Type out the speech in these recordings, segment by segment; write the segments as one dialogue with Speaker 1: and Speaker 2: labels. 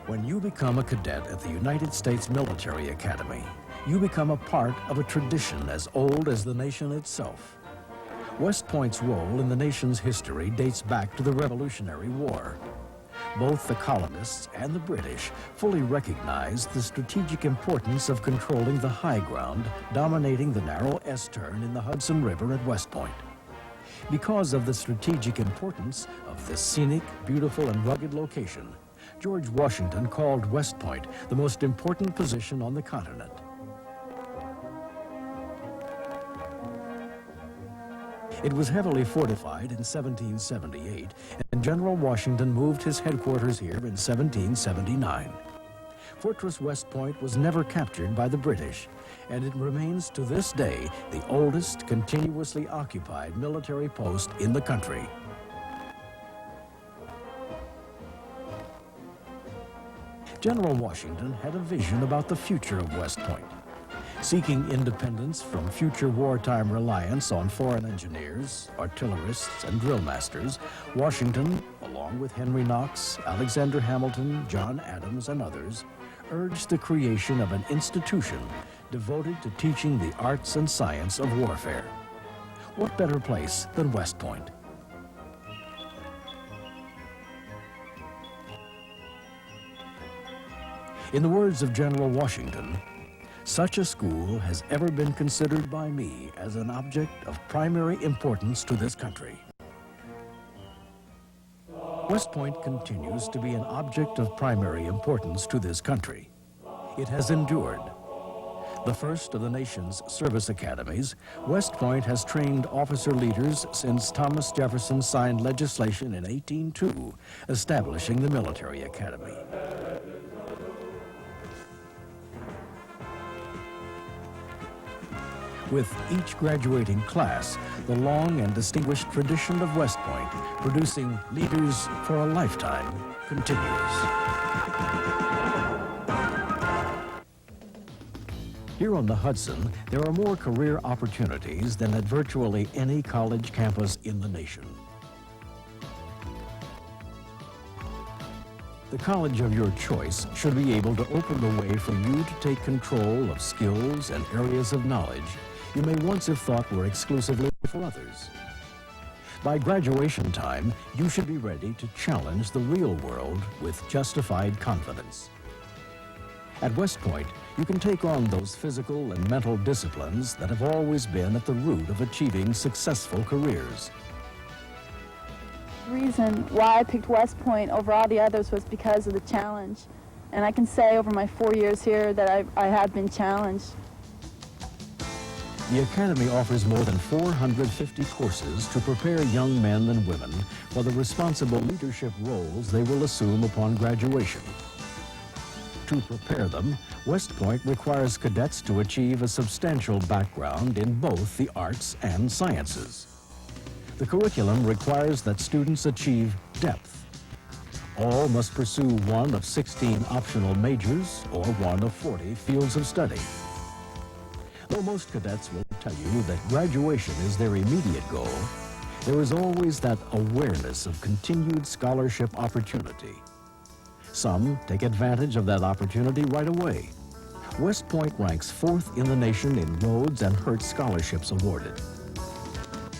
Speaker 1: When you become a cadet at the United States Military Academy, you become a part of a tradition as old as the nation itself. West Point's role in the nation's history dates back to the Revolutionary War. Both the colonists and the British fully recognized the strategic importance of controlling the high ground dominating the narrow S-turn in the Hudson River at West Point. Because of the strategic importance of this scenic, beautiful, and rugged location, George Washington called West Point the most important position on the continent. It was heavily fortified in 1778, and General Washington moved his headquarters here in 1779. Fortress West Point was never captured by the British, and it remains to this day the oldest continuously occupied military post in the country. General Washington had a vision about the future of West Point. Seeking independence from future wartime reliance on foreign engineers, artillerists, and drill masters, Washington, along with Henry Knox, Alexander Hamilton, John Adams, and others, urged the creation of an institution devoted to teaching the arts and science of warfare. What better place than West Point? In the words of General Washington, "Such a school has ever been considered by me as an object of primary importance to this country." West Point continues to be an object of primary importance to this country. It has endured. The first of the nation's service academies, West Point has trained officer leaders since Thomas Jefferson signed legislation in 1802, establishing the military academy. With each graduating class, the long and distinguished tradition of West Point, producing leaders for a lifetime, continues. Here on the Hudson, there are more career opportunities than at virtually any college campus in the nation. The college of your choice should be able to open the way for you to take control of skills and areas of knowledge you may once have thought were exclusively for others. By graduation time, you should be ready to challenge the real world with justified confidence. At West Point, you can take on those physical and mental disciplines that have always been at the root of achieving successful careers.
Speaker 2: The reason why I picked West Point over all the others was because of the challenge. And I can say over my 4 years here that I have been challenged.
Speaker 1: The Academy offers more than 450 courses to prepare young men and women for the responsible leadership roles they will assume upon graduation. To prepare them, West Point requires cadets to achieve a substantial background in both the arts and sciences. The curriculum requires that students achieve depth. All must pursue one of 16 optional majors or one of 40 fields of study. Though most cadets will tell you that graduation is their immediate goal, there is always that awareness of continued scholarship opportunity. Some take advantage of that opportunity right away. West Point ranks 4th in the nation in Rhodes and Hertz scholarships awarded.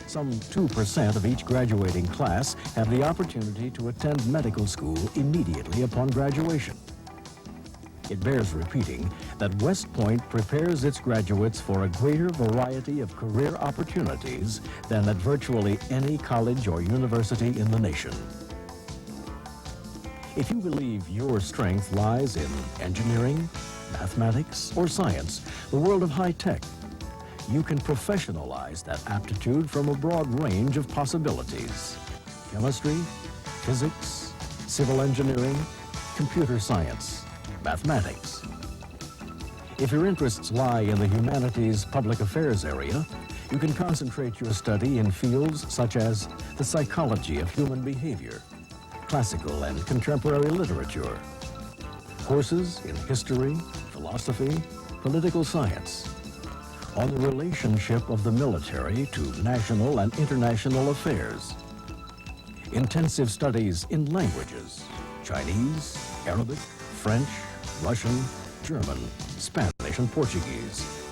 Speaker 1: Some 2% of each graduating class have the opportunity to attend medical school immediately upon graduation. It bears repeating that West Point prepares its graduates for a greater variety of career opportunities than at virtually any college or university in the nation. If you believe your strength lies in engineering, mathematics, or science, the world of high tech, you can professionalize that aptitude from a broad range of possibilities: chemistry, physics, civil engineering, computer science, mathematics. If your interests lie in the humanities public affairs area, you can concentrate your study in fields such as the psychology of human behavior, classical and contemporary literature, courses in history, philosophy, political science, on the relationship of the military to national and international affairs, intensive studies in languages, Chinese, Arabic, French, Russian, German, Spanish, and Portuguese.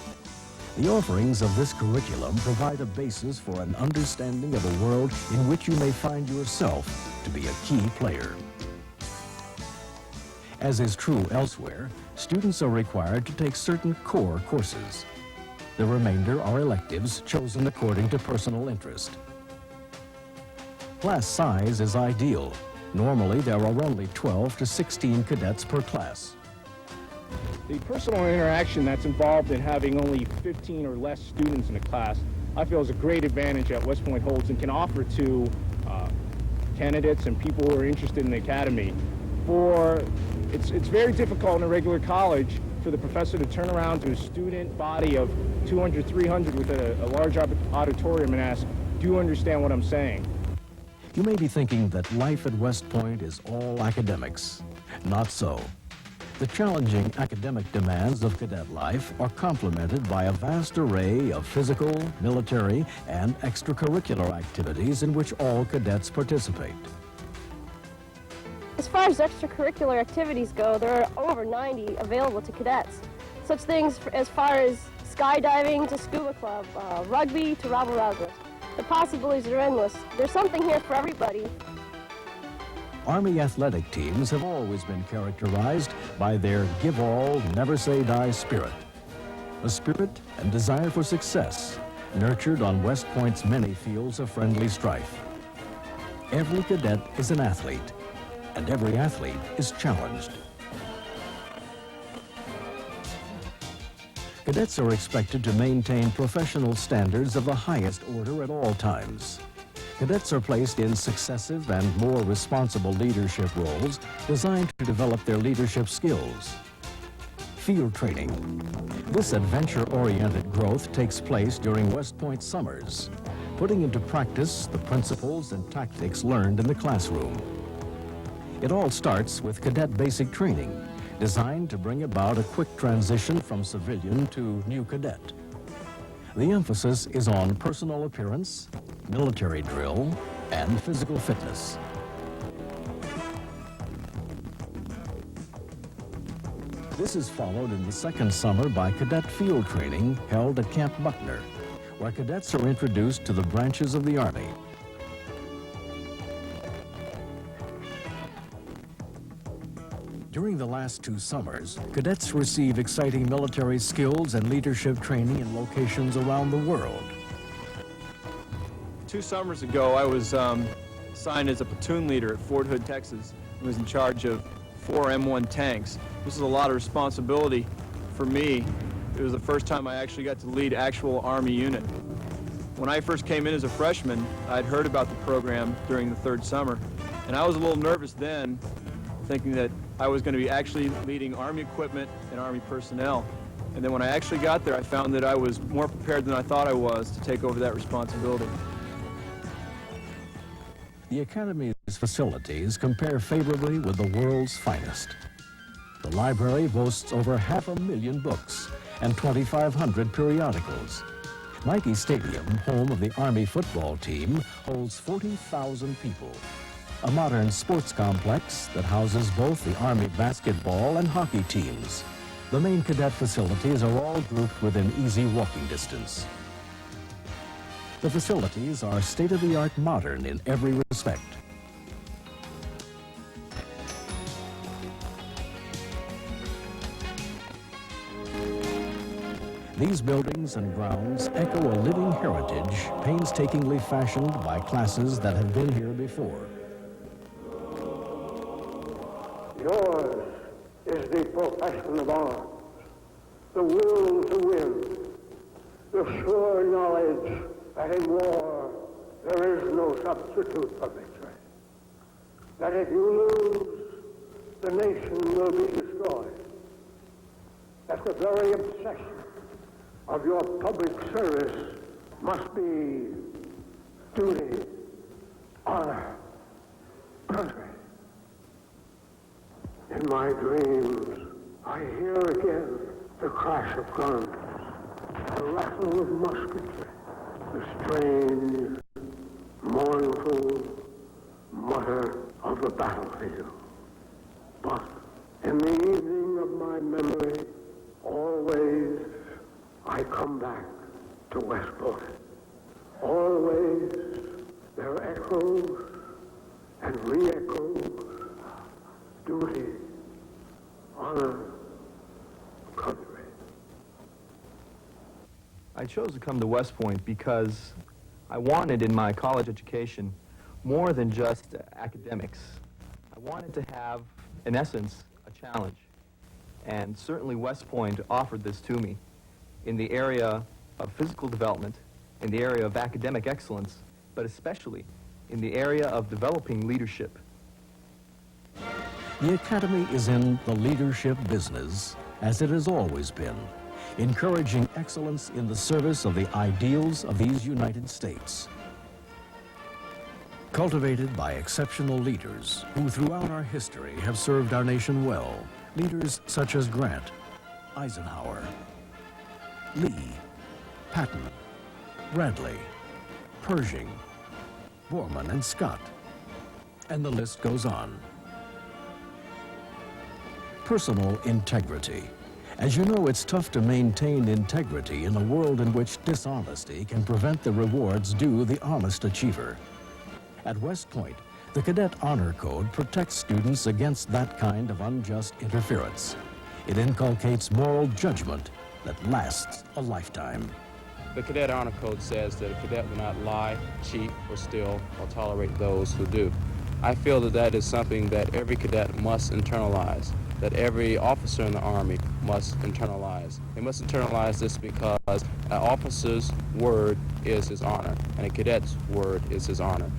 Speaker 1: The offerings of this curriculum provide a basis for an understanding of a world in which you may find yourself to be a key player. As is true elsewhere, students are required to take certain core courses. The remainder are electives chosen according to personal interest. Class size is ideal. Normally, there are only 12 to 16 cadets per class.
Speaker 3: The personal interaction that's involved in having only 15 or less students in a class, I feel is a great advantage that West Point holds and can offer to candidates and people who are interested in the academy. It's very difficult in a regular college for the professor to turn around to a student body of 200, 300 with a large auditorium and ask, do you understand what I'm saying?
Speaker 1: You may be thinking that life at West Point is all academics. Not so. The challenging academic demands of cadet life are complemented by a vast array of physical, military, and extracurricular activities in which all cadets participate.
Speaker 4: As far as extracurricular activities go, there are over 90 available to cadets. Such things as far as skydiving to scuba club, rugby to rabble-rousers. The possibilities are endless. There's something here for everybody.
Speaker 1: Army athletic teams have always been characterized by their give-all, never-say-die spirit. A spirit and desire for success, nurtured on West Point's many fields of friendly strife. Every cadet is an athlete, and every athlete is challenged. Cadets are expected to maintain professional standards of the highest order at all times. Cadets are placed in successive and more responsible leadership roles designed to develop their leadership skills. Field training. This adventure-oriented growth takes place during West Point summers, putting into practice the principles and tactics learned in the classroom. It all starts with cadet basic training, designed to bring about a quick transition from civilian to new cadet. The emphasis is on personal appearance, military drill, and physical fitness. This is followed in the second summer by cadet field training held at Camp Buckner, where cadets are introduced to the branches of the Army. During the last 2 summers, cadets receive exciting military skills and leadership training in locations around the world.
Speaker 5: 2 summers ago, I was assigned as a platoon leader at Fort Hood, Texas. I was in charge of 4 M1 tanks. This is a lot of responsibility for me. It was the first time I actually got to lead actual Army unit. When I first came in as a freshman, I'd heard about the program during the 3rd summer, and I was a little nervous then, thinking that I was going to be actually leading Army equipment and Army personnel. And then when I actually got there, I found that I was more prepared than I thought I was to take over that responsibility.
Speaker 1: The Academy's facilities compare favorably with the world's finest. The library boasts over 500,000 books and 2,500 periodicals. Nike Stadium, home of the Army football team, holds 40,000 people. A modern sports complex that houses both the Army basketball and hockey teams. The main cadet facilities are all grouped within easy walking distance. The facilities are state-of-the-art modern in every respect. These buildings and grounds echo a living heritage painstakingly fashioned by classes that have been here before.
Speaker 6: Yours is the profession of arms, the will to win, the sure knowledge that in war there is no substitute for victory. That if you lose, the nation will be destroyed. That the very obsession of your public service must be duty, honor, country. In my dreams, I hear again the crash of guns, the rattle of musketry, the strange, mournful mutter of the battlefield. But in the in my memory, always I come back to West Point. Always there are echoes and re-echoes, duty, honor, country.
Speaker 7: I chose to come to West Point because I wanted in my college education more than just academics. I wanted to have, in essence, a challenge. And certainly West Point offered this to me in the area of physical development, in the area of academic excellence, but especially in the area of developing leadership.
Speaker 1: The Academy is in the leadership business, as it has always been, encouraging excellence in the service of the ideals of these United States. Cultivated by exceptional leaders who throughout our history have served our nation well, leaders such as Grant, Eisenhower, Lee, Patton, Bradley, Pershing, Borman, and Scott, and the list goes on. Personal integrity. As you know, it's tough to maintain integrity in a world in which dishonesty can prevent the rewards due the honest achiever. At West Point, the Cadet Honor Code protects students against that kind of unjust interference. It inculcates moral judgment that lasts a lifetime.
Speaker 8: The Cadet Honor Code says that a cadet will not lie, cheat, or steal, or tolerate those who do. I feel that that is something that every cadet must internalize, that every officer in the Army must internalize. They must internalize this because an officer's word is his honor, and a cadet's word is his honor.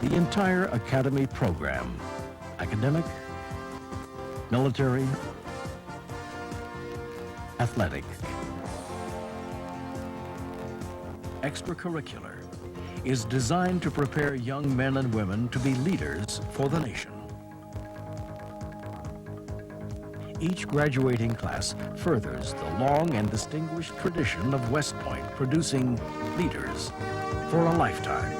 Speaker 1: The entire Academy program, academic, military, athletic, extracurricular, is designed to prepare young men and women to be leaders for the nation. Each graduating class furthers the long and distinguished tradition of West Point producing leaders for a lifetime.